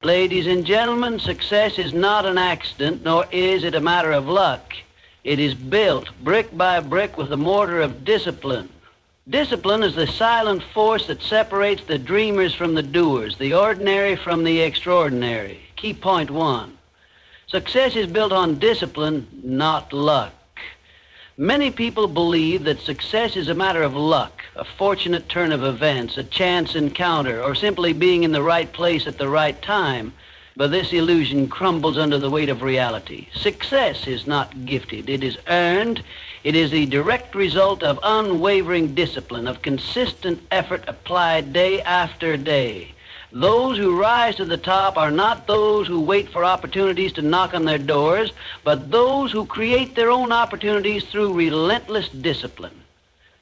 Ladies and gentlemen, success is not an accident, nor is it a matter of luck. It is built brick by brick with the mortar of discipline. Discipline is the silent force that separates the dreamers from the doers, the ordinary from the extraordinary. Key point one. Success is built on discipline, not luck. Many people believe that success is a matter of luck, a fortunate turn of events, a chance encounter, or simply being in the right place at the right time. But this illusion crumbles under the weight of reality. Success is not gifted. It is earned. It is the direct result of unwavering discipline, of consistent effort applied day after day. Those who rise to the top are not those who wait for opportunities to knock on their doors, but those who create their own opportunities through relentless discipline.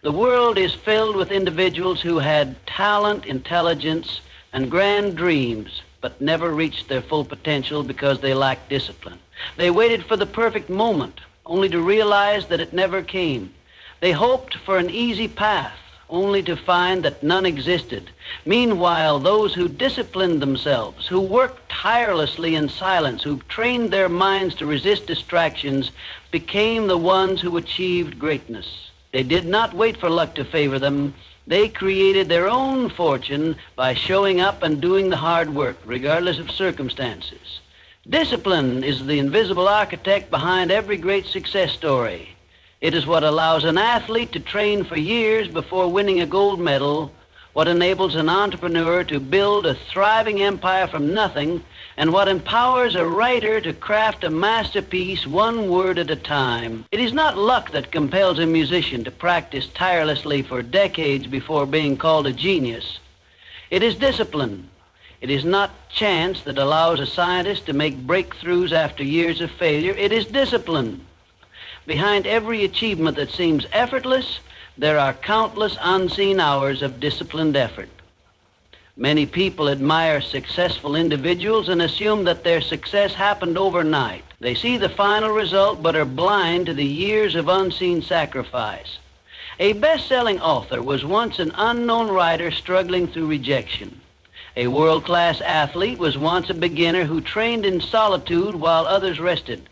The world is filled with individuals who had talent, intelligence, and grand dreams, but never reached their full potential because they lacked discipline. They waited for the perfect moment, only to realize that it never came. They hoped for an easy path, only to find that none existed. Meanwhile, those who disciplined themselves, who worked tirelessly in silence, who trained their minds to resist distractions, became the ones who achieved greatness. They did not wait for luck to favor them. They created their own fortune by showing up and doing the hard work, regardless of circumstances. Discipline is the invisible architect behind every great success story. It is what allows an athlete to train for years before winning a gold medal, what enables an entrepreneur to build a thriving empire from nothing, and what empowers a writer to craft a masterpiece one word at a time. It is not luck that compels a musician to practice tirelessly for decades before being called a genius. It is discipline. It is not chance that allows a scientist to make breakthroughs after years of failure. It is discipline. Behind every achievement that seems effortless, there are countless unseen hours of disciplined effort. Many people admire successful individuals and assume that their success happened overnight. They see the final result but are blind to the years of unseen sacrifice. A best-selling author was once an unknown writer struggling through rejection. A world-class athlete was once a beginner who trained in solitude while others rested.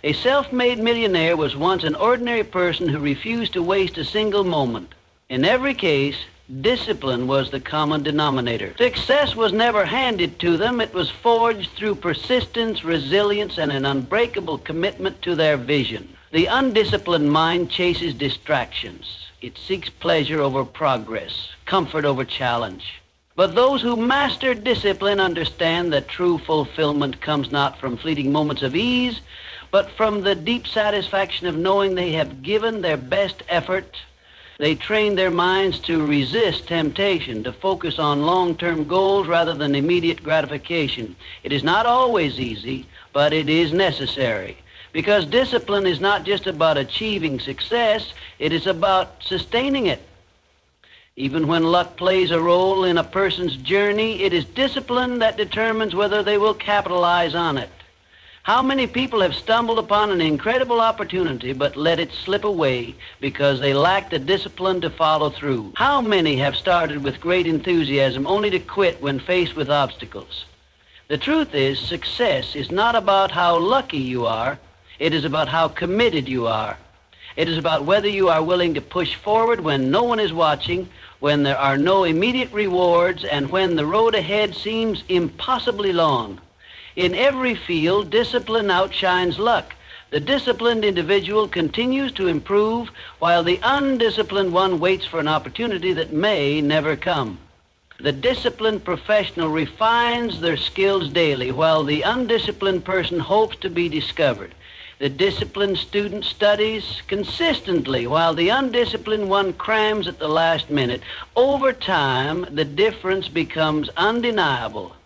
A self-made millionaire was once an ordinary person who refused to waste a single moment. In every case, discipline was the common denominator. Success was never handed to them. It was forged through persistence, resilience, and an unbreakable commitment to their vision. The undisciplined mind chases distractions. It seeks pleasure over progress, comfort over challenge. But those who master discipline understand that true fulfillment comes not from fleeting moments of ease, but from the deep satisfaction of knowing they have given their best effort. They train their minds to resist temptation, to focus on long-term goals rather than immediate gratification. It is not always easy, but it is necessary. Because discipline is not just about achieving success, it is about sustaining it. Even when luck plays a role in a person's journey, it is discipline that determines whether they will capitalize on it. How many people have stumbled upon an incredible opportunity but let it slip away because they lacked the discipline to follow through? How many have started with great enthusiasm only to quit when faced with obstacles? The truth is, success is not about how lucky you are. It is about how committed you are. It is about whether you are willing to push forward when no one is watching, when there are no immediate rewards, and when the road ahead seems impossibly long. In every field, discipline outshines luck. The disciplined individual continues to improve, while the undisciplined one waits for an opportunity that may never come. The disciplined professional refines their skills daily, while the undisciplined person hopes to be discovered. The disciplined student studies consistently, while the undisciplined one crams at the last minute. Over time, the difference becomes undeniable.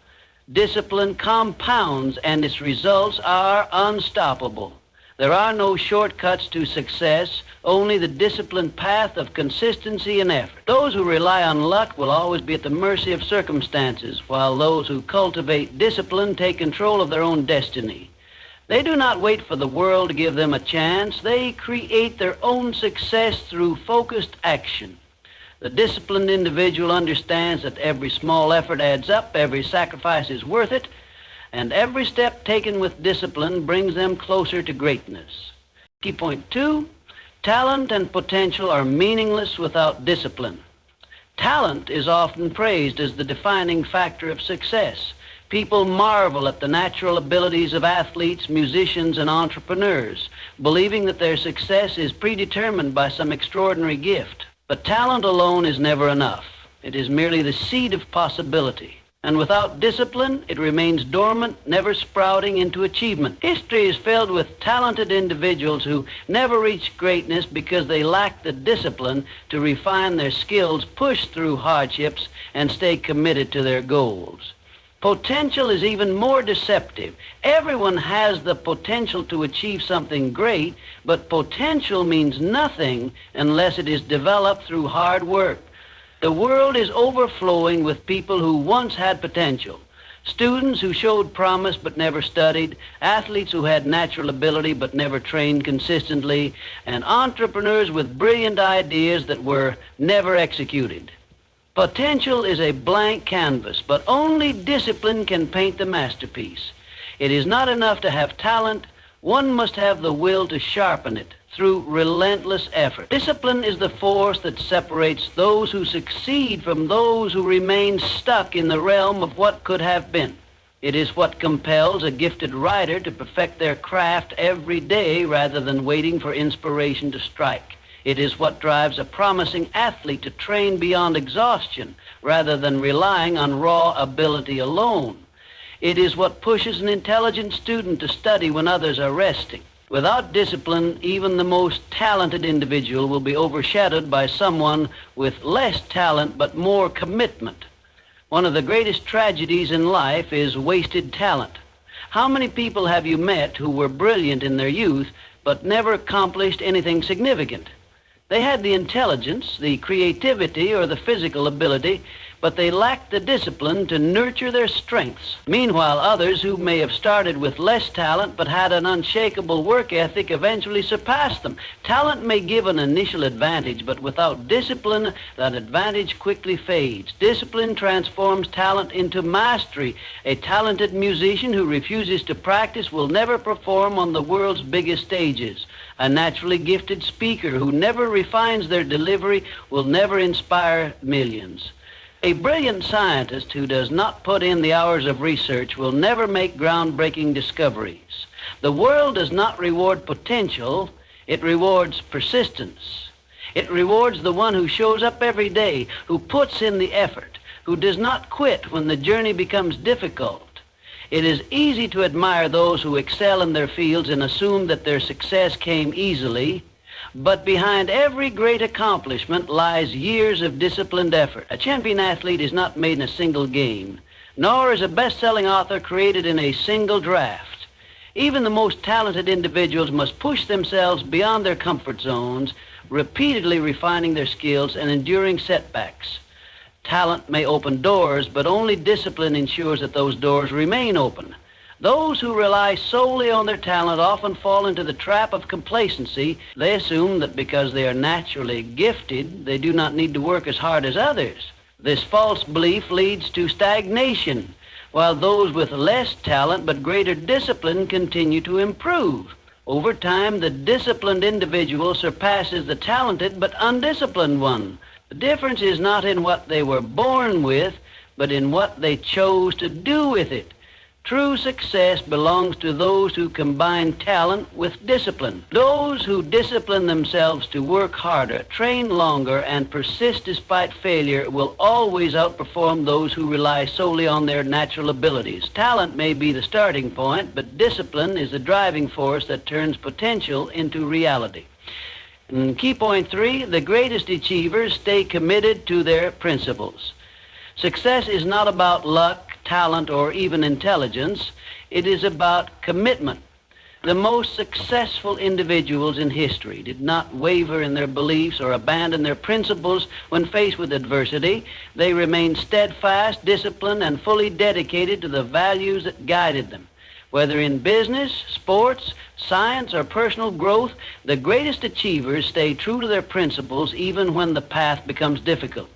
Discipline compounds, and its results are unstoppable. There are no shortcuts to success, only the disciplined path of consistency and effort. Those who rely on luck will always be at the mercy of circumstances, while those who cultivate discipline take control of their own destiny. They do not wait for the world to give them a chance. They create their own success through focused action. The disciplined individual understands that every small effort adds up, every sacrifice is worth it, and every step taken with discipline brings them closer to greatness. Key point 2, talent and potential are meaningless without discipline. Talent is often praised as the defining factor of success. People marvel at the natural abilities of athletes, musicians, and entrepreneurs, believing that their success is predetermined by some extraordinary gift. But talent alone is never enough. It is merely the seed of possibility. And without discipline, it remains dormant, never sprouting into achievement. History is filled with talented individuals who never reached greatness because they lacked the discipline to refine their skills, push through hardships, and stay committed to their goals. Potential is even more deceptive. Everyone has the potential to achieve something great, but potential means nothing unless it is developed through hard work. The world is overflowing with people who once had potential. Students who showed promise but never studied, athletes who had natural ability but never trained consistently, and entrepreneurs with brilliant ideas that were never executed. Potential is a blank canvas, but only discipline can paint the masterpiece. It is not enough to have talent. One must have the will to sharpen it through relentless effort. Discipline is the force that separates those who succeed from those who remain stuck in the realm of what could have been. It is what compels a gifted writer to perfect their craft every day rather than waiting for inspiration to strike. It is what drives a promising athlete to train beyond exhaustion rather than relying on raw ability alone. It is what pushes an intelligent student to study when others are resting. Without discipline, even the most talented individual will be overshadowed by someone with less talent but more commitment. One of the greatest tragedies in life is wasted talent. How many people have you met who were brilliant in their youth but never accomplished anything significant? They had the intelligence, the creativity, or the physical ability, but they lacked the discipline to nurture their strengths. Meanwhile, others who may have started with less talent but had an unshakable work ethic eventually surpassed them. Talent may give an initial advantage, but without discipline, that advantage quickly fades. Discipline transforms talent into mastery. A talented musician who refuses to practice will never perform on the world's biggest stages. A naturally gifted speaker who never refines their delivery will never inspire millions. A brilliant scientist who does not put in the hours of research will never make groundbreaking discoveries. The world does not reward potential, it rewards persistence. It rewards the one who shows up every day, who puts in the effort, who does not quit when the journey becomes difficult. It is easy to admire those who excel in their fields and assume that their success came easily. But behind every great accomplishment lies years of disciplined effort. A champion athlete is not made in a single game, nor is a best-selling author created in a single draft. Even the most talented individuals must push themselves beyond their comfort zones, repeatedly refining their skills and enduring setbacks. Talent may open doors, but only discipline ensures that those doors remain open. Those who rely solely on their talent often fall into the trap of complacency. They assume that because they are naturally gifted, they do not need to work as hard as others. This false belief leads to stagnation, while those with less talent but greater discipline continue to improve. Over time, the disciplined individual surpasses the talented but undisciplined one. The difference is not in what they were born with, but in what they chose to do with it. True success belongs to those who combine talent with discipline. Those who discipline themselves to work harder, train longer, and persist despite failure will always outperform those who rely solely on their natural abilities. Talent may be the starting point, but discipline is the driving force that turns potential into reality. And key point 3, the greatest achievers stay committed to their principles. Success is not about luck, talent, or even intelligence. It is about commitment. The most successful individuals in history did not waver in their beliefs or abandon their principles when faced with adversity. They remained steadfast, disciplined, and fully dedicated to the values that guided them. Whether in business, sports, science, or personal growth, the greatest achievers stay true to their principles even when the path becomes difficult.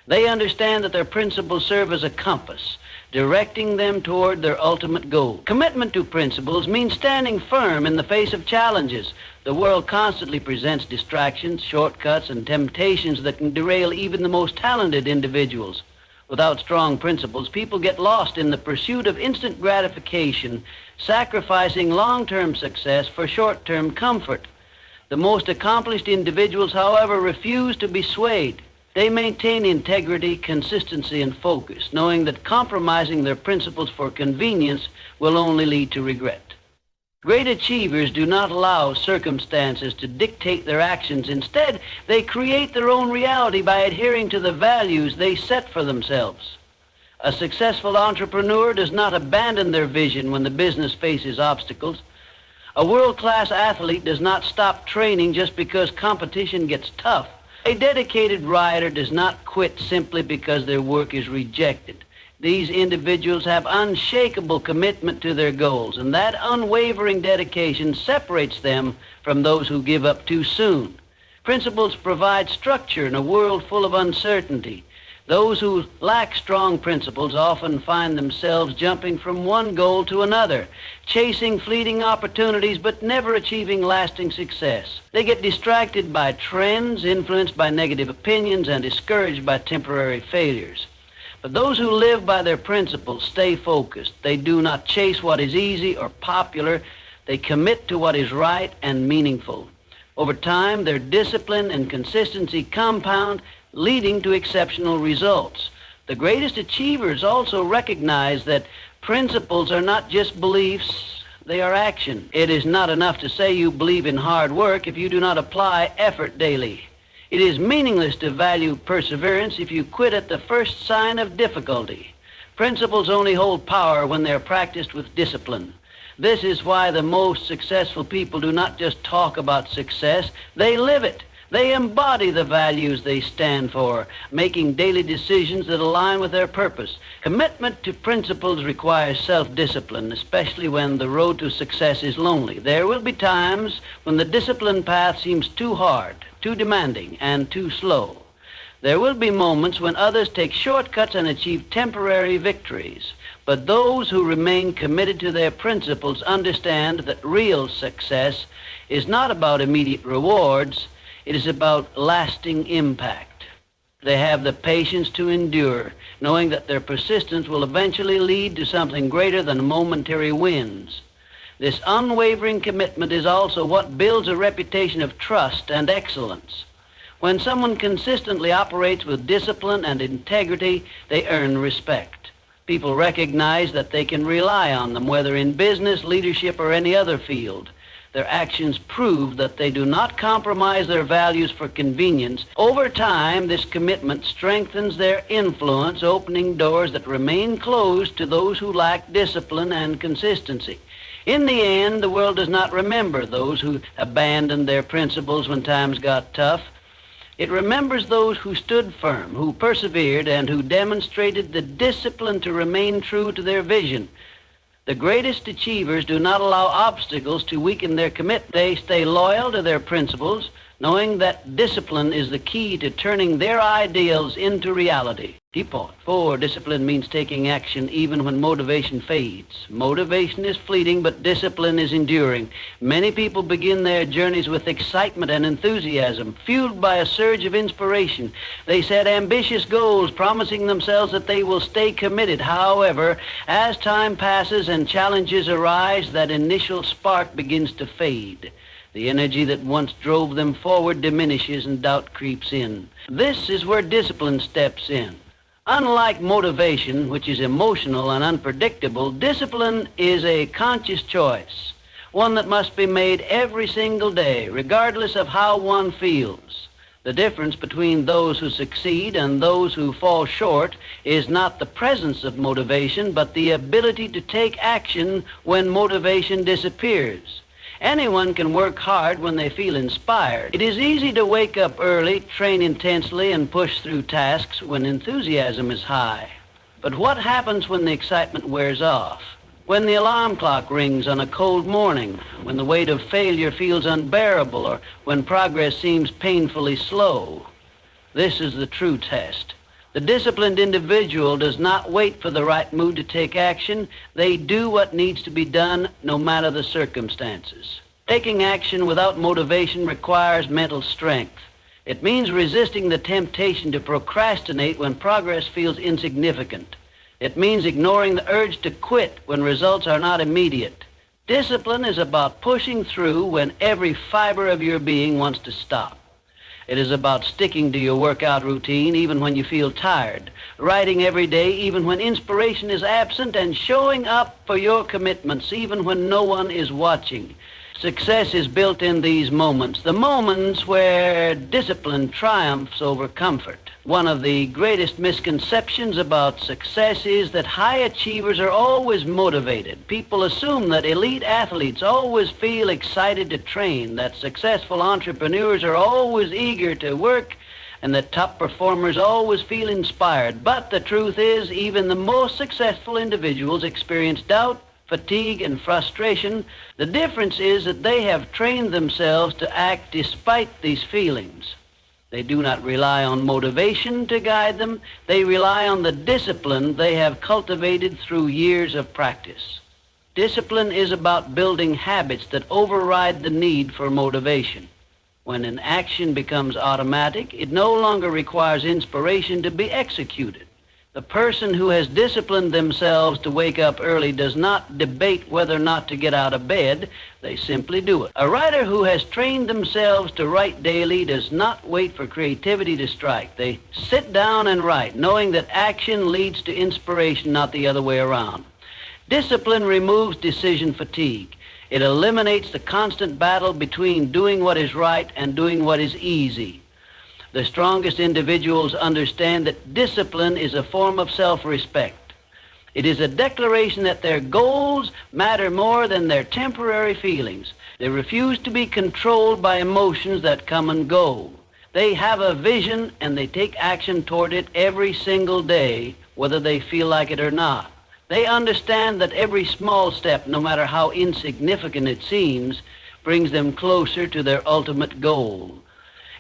They understand that their principles serve as a compass, directing them toward their ultimate goal. Commitment to principles means standing firm in the face of challenges. The world constantly presents distractions, shortcuts, and temptations that can derail even the most talented individuals. Without strong principles, people get lost in the pursuit of instant gratification, sacrificing long-term success for short-term comfort. The most accomplished individuals, however, refuse to be swayed. They maintain integrity, consistency, and focus, knowing that compromising their principles for convenience will only lead to regret. Great achievers do not allow circumstances to dictate their actions. Instead, they create their own reality by adhering to the values they set for themselves. A successful entrepreneur does not abandon their vision when the business faces obstacles. A world-class athlete does not stop training just because competition gets tough. A dedicated rider does not quit simply because their work is rejected. These individuals have unshakable commitment to their goals, and that unwavering dedication separates them from those who give up too soon. Principles provide structure in a world full of uncertainty. Those who lack strong principles often find themselves jumping from one goal to another, chasing fleeting opportunities but never achieving lasting success. They get distracted by trends, influenced by negative opinions, and discouraged by temporary failures. But those who live by their principles stay focused. They do not chase what is easy or popular. They commit to what is right and meaningful. Over time, their discipline and consistency compound, leading to exceptional results. The greatest achievers also recognize that principles are not just beliefs, they are action. It is not enough to say you believe in hard work if you do not apply effort daily. It is meaningless to value perseverance if you quit at the first sign of difficulty. Principles only hold power when they are practiced with discipline. This is why the most successful people do not just talk about success, they live it. They embody the values they stand for, making daily decisions that align with their purpose. Commitment to principles requires self-discipline, especially when the road to success is lonely. There will be times when the discipline path seems too hard, too demanding, and too slow. There will be moments when others take shortcuts and achieve temporary victories. But those who remain committed to their principles understand that real success is not about immediate rewards. It is about lasting impact. They have the patience to endure, knowing that their persistence will eventually lead to something greater than momentary wins. This unwavering commitment is also what builds a reputation of trust and excellence. When someone consistently operates with discipline and integrity, they earn respect. People recognize that they can rely on them, whether in business, leadership, or any other field. Their actions prove that they do not compromise their values for convenience. Over time, this commitment strengthens their influence, opening doors that remain closed to those who lack discipline and consistency. In the end, the world does not remember those who abandoned their principles when times got tough. It remembers those who stood firm, who persevered, and who demonstrated the discipline to remain true to their vision. The greatest achievers do not allow obstacles to weaken their commitment. They stay loyal to their principles, knowing that discipline is the key to turning their ideals into reality. Depot. 4. Discipline means taking action even when motivation fades. Motivation is fleeting, but discipline is enduring. Many people begin their journeys with excitement and enthusiasm, fueled by a surge of inspiration. They set ambitious goals, promising themselves that they will stay committed. However, as time passes and challenges arise, that initial spark begins to fade. The energy that once drove them forward diminishes and doubt creeps in. This is where discipline steps in. Unlike motivation, which is emotional and unpredictable, discipline is a conscious choice, one that must be made every single day, regardless of how one feels. The difference between those who succeed and those who fall short is not the presence of motivation, but the ability to take action when motivation disappears. Anyone can work hard when they feel inspired. It is easy to wake up early, train intensely, and push through tasks when enthusiasm is high. But what happens when the excitement wears off? When the alarm clock rings on a cold morning, when the weight of failure feels unbearable, or when progress seems painfully slow? This is the true test. The disciplined individual does not wait for the right mood to take action. They do what needs to be done no matter the circumstances. Taking action without motivation requires mental strength. It means resisting the temptation to procrastinate when progress feels insignificant. It means ignoring the urge to quit when results are not immediate. Discipline is about pushing through when every fiber of your being wants to stop. It is about sticking to your workout routine even when you feel tired, writing every day even when inspiration is absent, and showing up for your commitments even when no one is watching. Success is built in these moments, the moments where discipline triumphs over comfort. One of the greatest misconceptions about success is that high achievers are always motivated. People assume that elite athletes always feel excited to train, that successful entrepreneurs are always eager to work, and that top performers always feel inspired. But the truth is, even the most successful individuals experience doubt, fatigue, and frustration. The difference is that they have trained themselves to act despite these feelings. They do not rely on motivation to guide them. They rely on the discipline they have cultivated through years of practice. Discipline is about building habits that override the need for motivation. When an action becomes automatic, it no longer requires inspiration to be executed. The person who has disciplined themselves to wake up early does not debate whether or not to get out of bed. They simply do it. A writer who has trained themselves to write daily does not wait for creativity to strike. They sit down and write, knowing that action leads to inspiration, not the other way around. Discipline removes decision fatigue. It eliminates the constant battle between doing what is right and doing what is easy. The strongest individuals understand that discipline is a form of self-respect. It is a declaration that their goals matter more than their temporary feelings. They refuse to be controlled by emotions that come and go. They have a vision and they take action toward it every single day, whether they feel like it or not. They understand that every small step, no matter how insignificant it seems, brings them closer to their ultimate goal.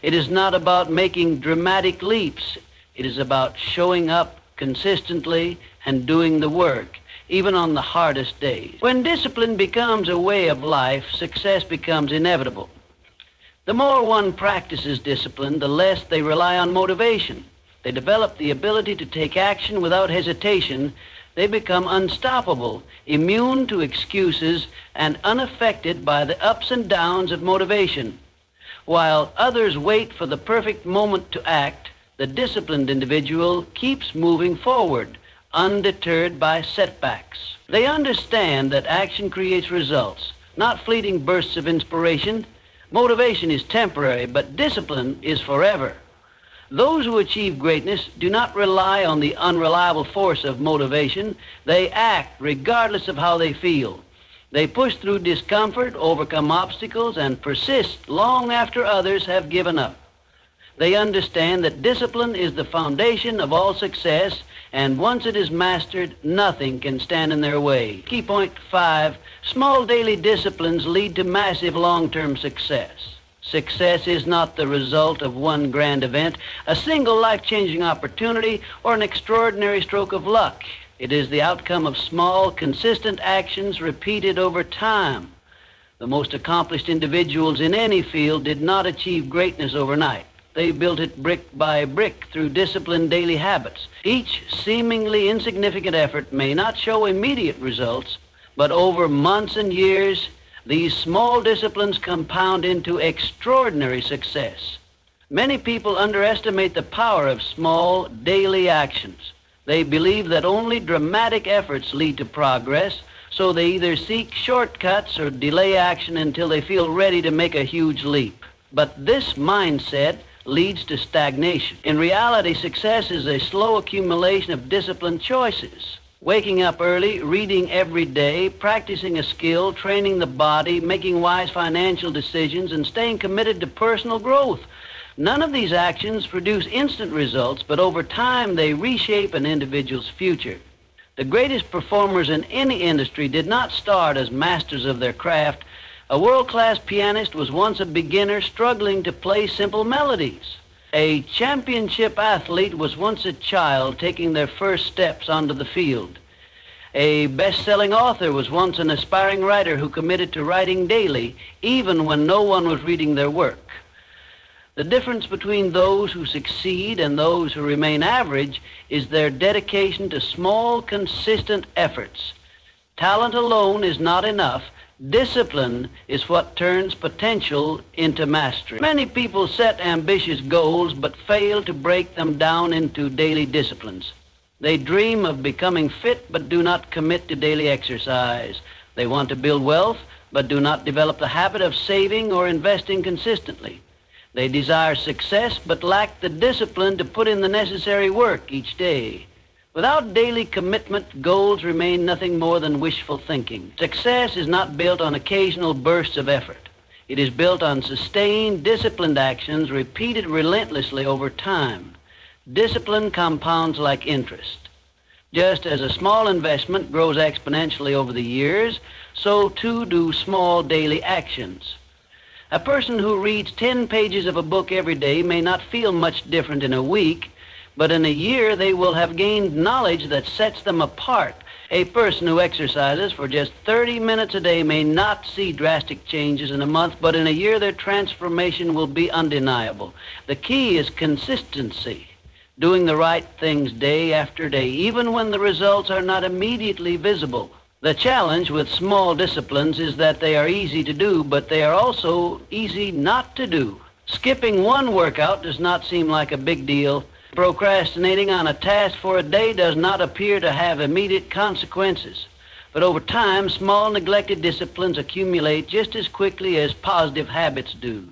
It is not about making dramatic leaps. It is about showing up consistently and doing the work, even on the hardest days. When discipline becomes a way of life, success becomes inevitable. The more one practices discipline, the less they rely on motivation. They develop the ability to take action without hesitation. They become unstoppable, immune to excuses, and unaffected by the ups and downs of motivation. While others wait for the perfect moment to act, the disciplined individual keeps moving forward, undeterred by setbacks. They understand that action creates results, not fleeting bursts of inspiration. Motivation is temporary, but discipline is forever. Those who achieve greatness do not rely on the unreliable force of motivation. They act regardless of how they feel. They push through discomfort, overcome obstacles, and persist long after others have given up. They understand that discipline is the foundation of all success, and once it is mastered, nothing can stand in their way. Key point 5, small daily disciplines lead to massive long-term success. Success is not the result of one grand event, a single life-changing opportunity, or an extraordinary stroke of luck. It is the outcome of small, consistent actions repeated over time. The most accomplished individuals in any field did not achieve greatness overnight. They built it brick by brick through disciplined daily habits. Each seemingly insignificant effort may not show immediate results, but over months and years, these small disciplines compound into extraordinary success. Many people underestimate the power of small, daily actions. They believe that only dramatic efforts lead to progress, so they either seek shortcuts or delay action until they feel ready to make a huge leap. But this mindset leads to stagnation. In reality, success is a slow accumulation of disciplined choices. Waking up early, reading every day, practicing a skill, training the body, making wise financial decisions, and staying committed to personal growth. None of these actions produce instant results, but over time they reshape an individual's future. The greatest performers in any industry did not start as masters of their craft. A world-class pianist was once a beginner struggling to play simple melodies. A championship athlete was once a child taking their first steps onto the field. A best-selling author was once an aspiring writer who committed to writing daily, even when no one was reading their work. The difference between those who succeed and those who remain average is their dedication to small, consistent efforts. Talent alone is not enough. Discipline is what turns potential into mastery. Many people set ambitious goals but fail to break them down into daily disciplines. They dream of becoming fit but do not commit to daily exercise. They want to build wealth but do not develop the habit of saving or investing consistently. They desire success but lack the discipline to put in the necessary work each day. Without daily commitment, goals remain nothing more than wishful thinking. Success is not built on occasional bursts of effort. It is built on sustained, disciplined actions repeated relentlessly over time. Discipline compounds like interest. Just as a small investment grows exponentially over the years, so too do small daily actions. A person who reads 10 pages of a book every day may not feel much different in a week, but in a year they will have gained knowledge that sets them apart. A person who exercises for just 30 minutes a day may not see drastic changes in a month, but in a year their transformation will be undeniable. The key is consistency, doing the right things day after day, even when the results are not immediately visible. The challenge with small disciplines is that they are easy to do, but they are also easy not to do. Skipping one workout does not seem like a big deal. Procrastinating on a task for a day does not appear to have immediate consequences. But over time, small neglected disciplines accumulate just as quickly as positive habits do.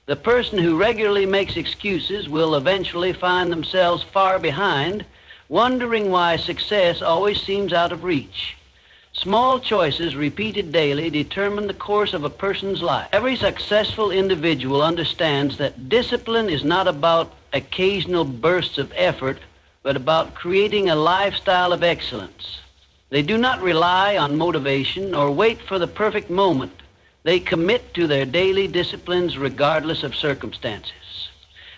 The person who regularly makes excuses will eventually find themselves far behind, wondering why success always seems out of reach. Small choices repeated daily determine the course of a person's life. Every successful individual understands that discipline is not about occasional bursts of effort, but about creating a lifestyle of excellence. They do not rely on motivation or wait for the perfect moment. They commit to their daily disciplines regardless of circumstances.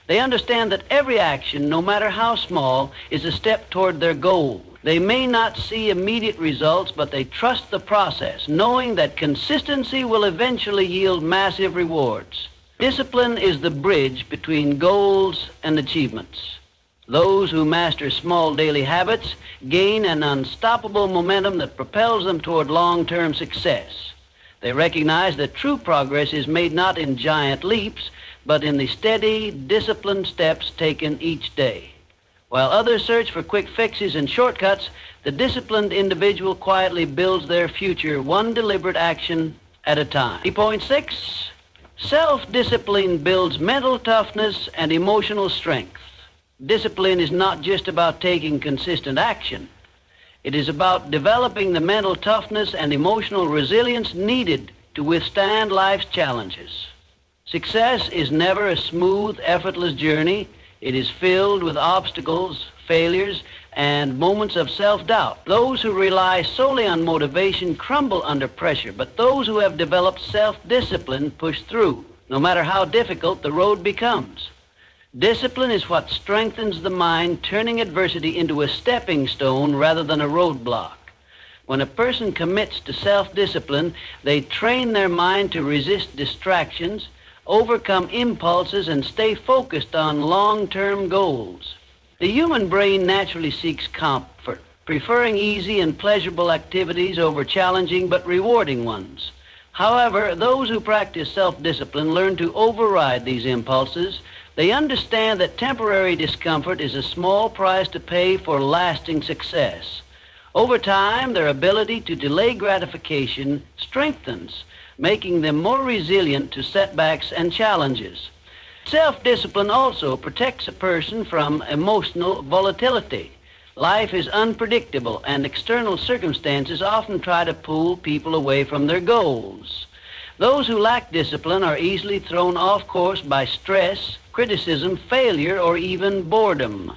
They understand that every action, no matter how small, is a step toward their goal. They may not see immediate results, but they trust the process, knowing that consistency will eventually yield massive rewards. Discipline is the bridge between goals and achievements. Those who master small daily habits gain an unstoppable momentum that propels them toward long-term success. They recognize that true progress is made not in giant leaps, but in the steady, disciplined steps taken each day. While others search for quick fixes and shortcuts, the disciplined individual quietly builds their future one deliberate action at a time. 3.6, self-discipline builds mental toughness and emotional strength. Discipline is not just about taking consistent action. It is about developing the mental toughness and emotional resilience needed to withstand life's challenges. Success is never a smooth, effortless journey. It is filled with obstacles, failures, and moments of self-doubt. Those who rely solely on motivation crumble under pressure, but those who have developed self-discipline push through, no matter how difficult the road becomes. Discipline is what strengthens the mind, turning adversity into a stepping stone rather than a roadblock. When a person commits to self-discipline, they train their mind to resist distractions, overcome impulses, and stay focused on long-term goals. The human brain naturally seeks comfort, preferring easy and pleasurable activities over challenging but rewarding ones. However, those who practice self-discipline learn to override these impulses. They understand that temporary discomfort is a small price to pay for lasting success. Over time, their ability to delay gratification strengthens, making them more resilient to setbacks and challenges. Self-discipline also protects a person from emotional volatility. Life is unpredictable, and external circumstances often try to pull people away from their goals. Those who lack discipline are easily thrown off course by stress, criticism, failure, or even boredom.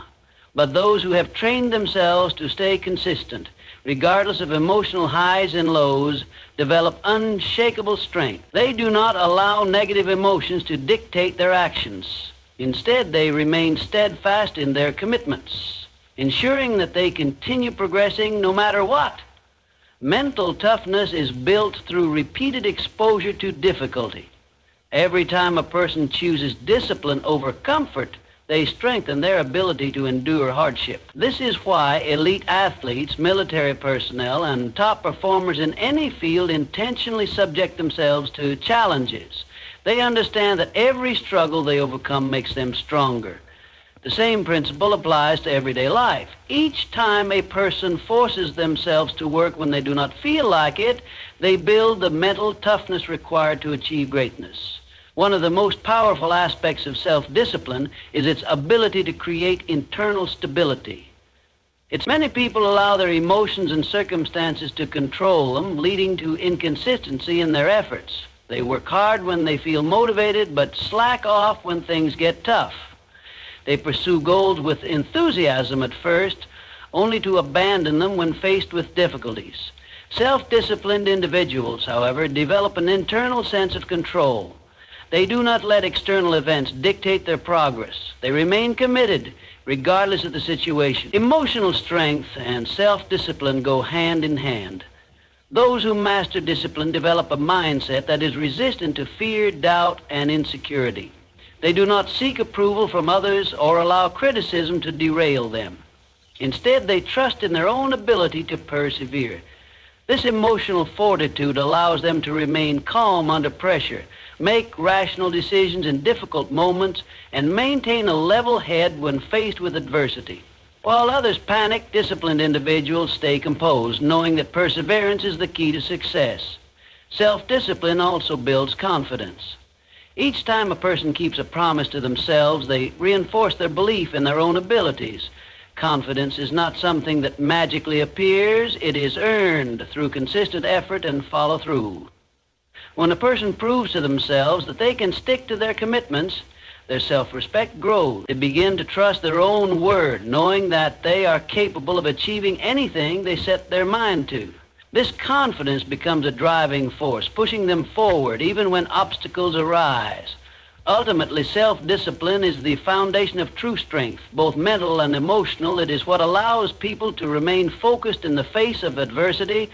But those who have trained themselves to stay consistent, regardless of emotional highs and lows, develop unshakable strength. They do not allow negative emotions to dictate their actions. Instead, they remain steadfast in their commitments, ensuring that they continue progressing no matter what. Mental toughness is built through repeated exposure to difficulty. Every time a person chooses discipline over comfort, they strengthen their ability to endure hardship. This is why elite athletes, military personnel, and top performers in any field intentionally subject themselves to challenges. They understand that every struggle they overcome makes them stronger. The same principle applies to everyday life. Each time a person forces themselves to work when they do not feel like it, they build the mental toughness required to achieve greatness. One of the most powerful aspects of self-discipline is its ability to create internal stability. Many people allow their emotions and circumstances to control them, leading to inconsistency in their efforts. They work hard when they feel motivated, but slack off when things get tough. They pursue goals with enthusiasm at first, only to abandon them when faced with difficulties. Self-disciplined individuals, however, develop an internal sense of control. They do not let external events dictate their progress. They remain committed, regardless of the situation. Emotional strength and self-discipline go hand in hand. Those who master discipline develop a mindset that is resistant to fear, doubt, and insecurity. They do not seek approval from others or allow criticism to derail them. Instead, they trust in their own ability to persevere. This emotional fortitude allows them to remain calm under pressure, make rational decisions in difficult moments, and maintain a level head when faced with adversity. While others panic, disciplined individuals stay composed, knowing that perseverance is the key to success. Self-discipline also builds confidence. Each time a person keeps a promise to themselves, they reinforce their belief in their own abilities. Confidence is not something that magically appears. It is earned through consistent effort and follow-through. When a person proves to themselves that they can stick to their commitments, their self-respect grows. They begin to trust their own word, knowing that they are capable of achieving anything they set their mind to. This confidence becomes a driving force, pushing them forward even when obstacles arise. Ultimately, self-discipline is the foundation of true strength, both mental and emotional. It is what allows people to remain focused in the face of adversity,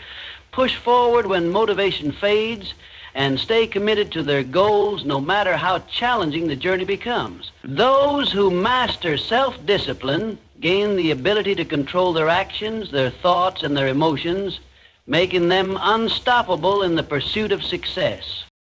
push forward when motivation fades, and stay committed to their goals no matter how challenging the journey becomes. Those who master self-discipline gain the ability to control their actions, their thoughts, and their emotions, making them unstoppable in the pursuit of success.